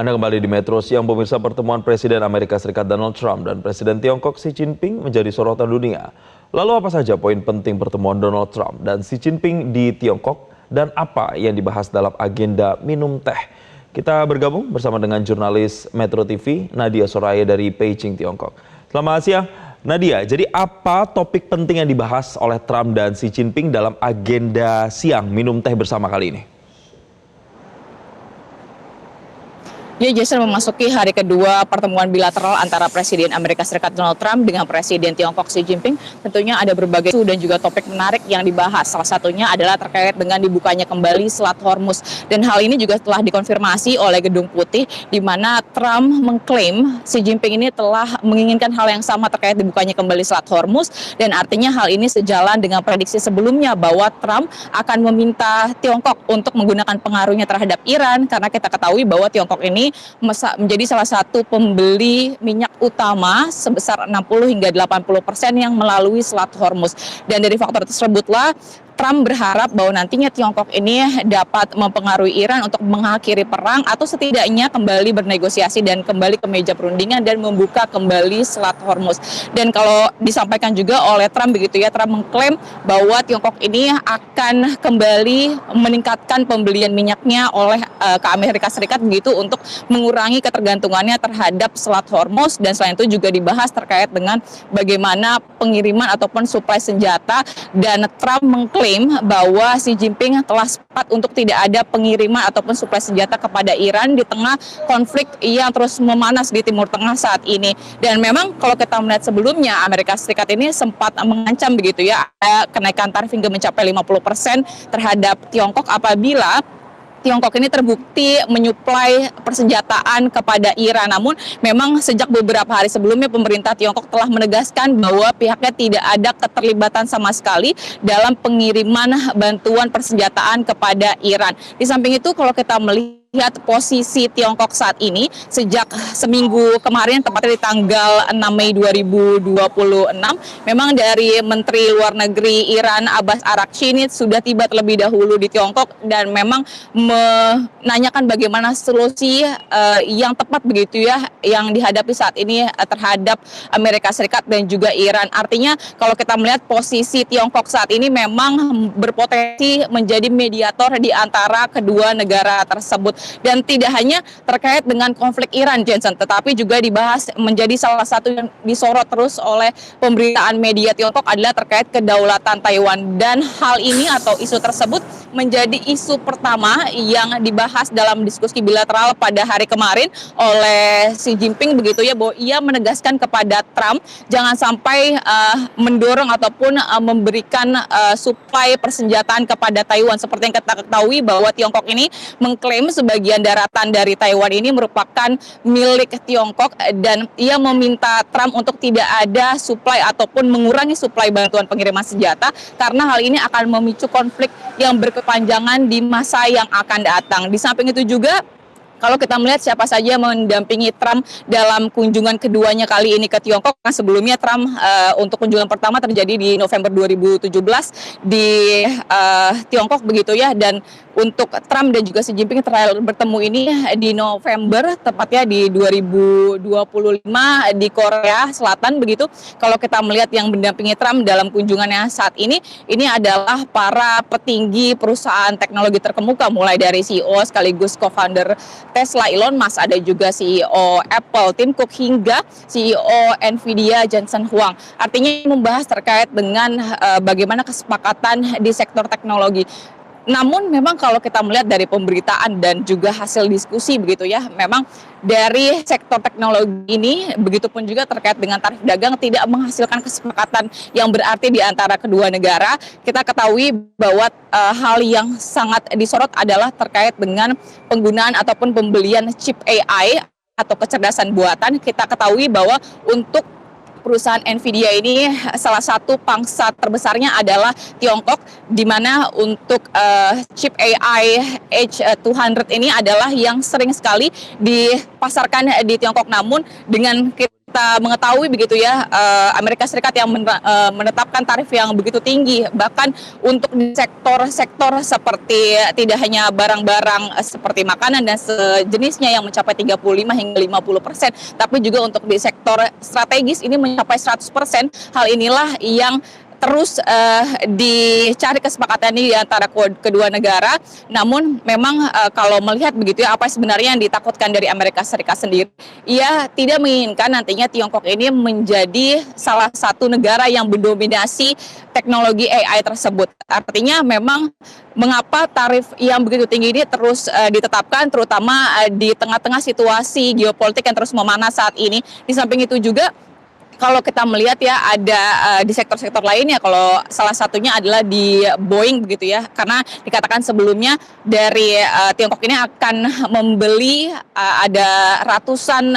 Anda kembali di Metro Siang, pemirsa. Pertemuan Presiden Amerika Serikat Donald Trump dan Presiden Tiongkok Xi Jinping menjadi sorotan dunia. Lalu apa saja poin penting pertemuan Donald Trump dan Xi Jinping di Tiongkok dan apa yang dibahas dalam agenda minum teh? Kita bergabung bersama dengan jurnalis Metro TV Nadia Soraya dari Beijing, Tiongkok. Selamat siang, Nadia. Jadi apa topik penting yang dibahas oleh Trump dan Xi Jinping dalam agenda siang minum teh bersama kali ini? Ya, Jason, memasuki hari kedua pertemuan bilateral antara Presiden Amerika Serikat Donald Trump dengan Presiden Tiongkok Xi Jinping. Tentunya ada berbagai isu dan juga topik menarik yang dibahas. Salah satunya adalah terkait dengan dibukanya kembali Selat Hormuz. Dan hal ini juga telah dikonfirmasi oleh Gedung Putih, di mana Trump mengklaim Xi Jinping ini telah menginginkan hal yang sama terkait dibukanya kembali Selat Hormuz. Dan artinya hal ini sejalan dengan prediksi sebelumnya bahwa Trump akan meminta Tiongkok untuk menggunakan pengaruhnya terhadap Iran, karena kita ketahui bahwa Tiongkok ini menjadi salah satu pembeli minyak utama sebesar 60 hingga 80% yang melalui Selat Hormuz. Dan dari faktor tersebutlah Trump berharap bahwa nantinya Tiongkok ini dapat mempengaruhi Iran untuk mengakhiri perang atau setidaknya kembali bernegosiasi dan kembali ke meja perundingan dan membuka kembali Selat Hormuz. Dan kalau disampaikan juga oleh Trump begitu ya, Trump mengklaim bahwa Tiongkok ini akan kembali meningkatkan pembelian minyaknya oleh ke Amerika Serikat begitu untuk mengurangi ketergantungannya terhadap Selat Hormuz. Dan selain itu juga dibahas terkait dengan bagaimana pengiriman ataupun suplai senjata, dan Trump mengklaim bahwa Xi Jinping telah sepakat untuk tidak ada pengiriman ataupun suplai senjata kepada Iran di tengah konflik yang terus memanas di Timur Tengah saat ini. Dan memang kalau kita melihat sebelumnya, Amerika Serikat ini sempat mengancam begitu ya, ada kenaikan tarif hingga mencapai 50% terhadap Tiongkok apabila Tiongkok ini terbukti menyuplai persenjataan kepada Iran. Namun memang sejak beberapa hari sebelumnya pemerintah Tiongkok telah menegaskan bahwa pihaknya tidak ada keterlibatan sama sekali dalam pengiriman bantuan persenjataan kepada Iran. Di samping itu kalau kita melihat posisi Tiongkok saat ini sejak seminggu kemarin, tepatnya di tanggal 6 Mei 2026, memang dari Menteri Luar Negeri Iran Abbas Araghchi ini sudah tiba terlebih dahulu di Tiongkok dan memang menanyakan bagaimana solusi yang tepat begitu ya yang dihadapi saat ini terhadap Amerika Serikat dan juga Iran. Artinya kalau kita melihat posisi Tiongkok saat ini memang berpotensi menjadi mediator di antara kedua negara tersebut. Dan tidak hanya terkait dengan konflik Iran, Jensen, tetapi juga dibahas menjadi salah satu yang disorot terus oleh pemberitaan media Tiongkok adalah terkait kedaulatan Taiwan. Dan hal ini atau isu tersebut menjadi isu pertama yang dibahas dalam diskusi bilateral pada hari kemarin oleh Xi Jinping begitu ya, bahwa ia menegaskan kepada Trump jangan sampai mendorong ataupun memberikan suplai persenjataan kepada Taiwan. Seperti yang kita ketahui bahwa Tiongkok ini mengklaim sebagian daratan dari Taiwan ini merupakan milik Tiongkok, dan ia meminta Trump untuk tidak ada suplai ataupun mengurangi suplai bantuan pengiriman senjata karena hal ini akan memicu konflik yang berkepanjangan di masa yang akan datang. Di samping itu juga kalau kita melihat siapa saja mendampingi Trump dalam kunjungan keduanya kali ini ke Tiongkok, karena sebelumnya Trump untuk kunjungan pertama terjadi di November 2017 di Tiongkok begitu ya, dan untuk Trump dan juga Xi Jinping terakhir bertemu ini di November, tepatnya di 2025 di Korea Selatan begitu. Kalau kita melihat yang mendampingi Trump dalam kunjungannya saat ini adalah para petinggi perusahaan teknologi terkemuka, mulai dari CEO sekaligus co-founder Tesla Elon Musk, ada juga CEO Apple Tim Cook hingga CEO Nvidia Jensen Huang. Artinya membahas terkait dengan bagaimana kesepakatan di sektor teknologi. Namun memang kalau kita melihat dari pemberitaan dan juga hasil diskusi begitu ya, memang dari sektor teknologi ini, begitupun juga terkait dengan tarif dagang, tidak menghasilkan kesepakatan yang berarti di antara kedua negara. Kita ketahui bahwa hal yang sangat disorot adalah terkait dengan penggunaan ataupun pembelian chip AI atau kecerdasan buatan. Kita ketahui bahwa untuk perusahaan Nvidia ini salah satu pangsa terbesarnya adalah Tiongkok, di mana untuk chip AI H200 ini adalah yang sering sekali dipasarkan di Tiongkok. Namun dengan kita mengetahui begitu ya, Amerika Serikat yang menetapkan tarif yang begitu tinggi, bahkan untuk di sektor-sektor seperti tidak hanya barang-barang seperti makanan dan sejenisnya yang mencapai 35 hingga 50%, tapi juga untuk di sektor strategis ini mencapai 100%. Hal inilah yang terus dicari kesepakatan di antara kedua negara. Namun memang kalau melihat begitu ya, apa sebenarnya yang ditakutkan dari Amerika Serikat sendiri, ia tidak menginginkan nantinya Tiongkok ini menjadi salah satu negara yang mendominasi teknologi AI tersebut. Artinya memang mengapa tarif yang begitu tinggi ini terus ditetapkan, terutama di tengah-tengah situasi geopolitik yang terus memanas saat ini. Di samping itu juga, kalau kita melihat ya, ada di sektor-sektor lainnya, kalau salah satunya adalah di Boeing begitu ya, karena dikatakan sebelumnya dari Tiongkok ini akan membeli ada ratusan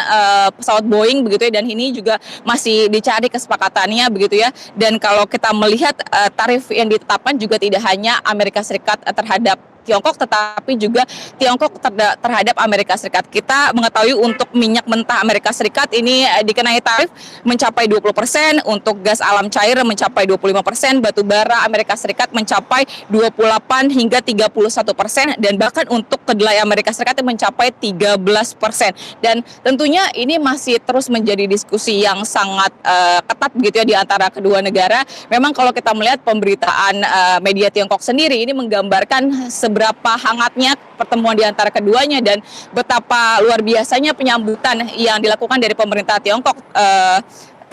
pesawat Boeing begitu ya, dan ini juga masih dicari kesepakatannya begitu ya. Dan kalau kita melihat tarif yang ditetapkan juga tidak hanya Amerika Serikat terhadap Tiongkok, tetapi juga Tiongkok terhadap Amerika Serikat. Kita mengetahui untuk minyak mentah Amerika Serikat ini dikenai tarif mencapai 20%, untuk gas alam cair mencapai 25%, batu bara Amerika Serikat mencapai 28 hingga 31%, dan bahkan untuk kedelai Amerika Serikat mencapai 13%. Dan tentunya ini masih terus menjadi diskusi yang sangat ketat begitu ya di antara kedua negara. Memang kalau kita melihat pemberitaan media Tiongkok sendiri ini menggambarkan seberapa hangatnya pertemuan di antara keduanya dan betapa luar biasanya penyambutan yang dilakukan dari pemerintah Tiongkok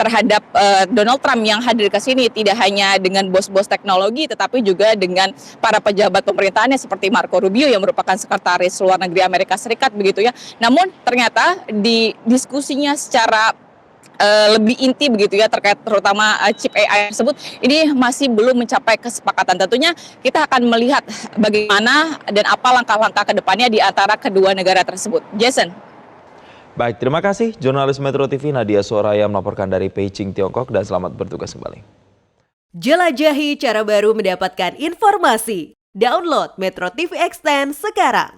terhadap Donald Trump yang hadir ke sini, tidak hanya dengan bos-bos teknologi tetapi juga dengan para pejabat pemerintahannya seperti Marco Rubio yang merupakan sekretaris luar negeri Amerika Serikat begitu ya. Namun ternyata di diskusinya secara lebih inti begitu ya, terkait terutama chip AI tersebut, ini masih belum mencapai kesepakatan. Tentunya kita akan melihat bagaimana dan apa langkah-langkah ke depannya di antara kedua negara tersebut. Jason. Baik, terima kasih jurnalis Metro TV Nadia Soraya melaporkan dari Beijing, Tiongkok, dan selamat bertugas kembali. Jelajahi cara baru mendapatkan informasi. Download Metro TV Extend sekarang.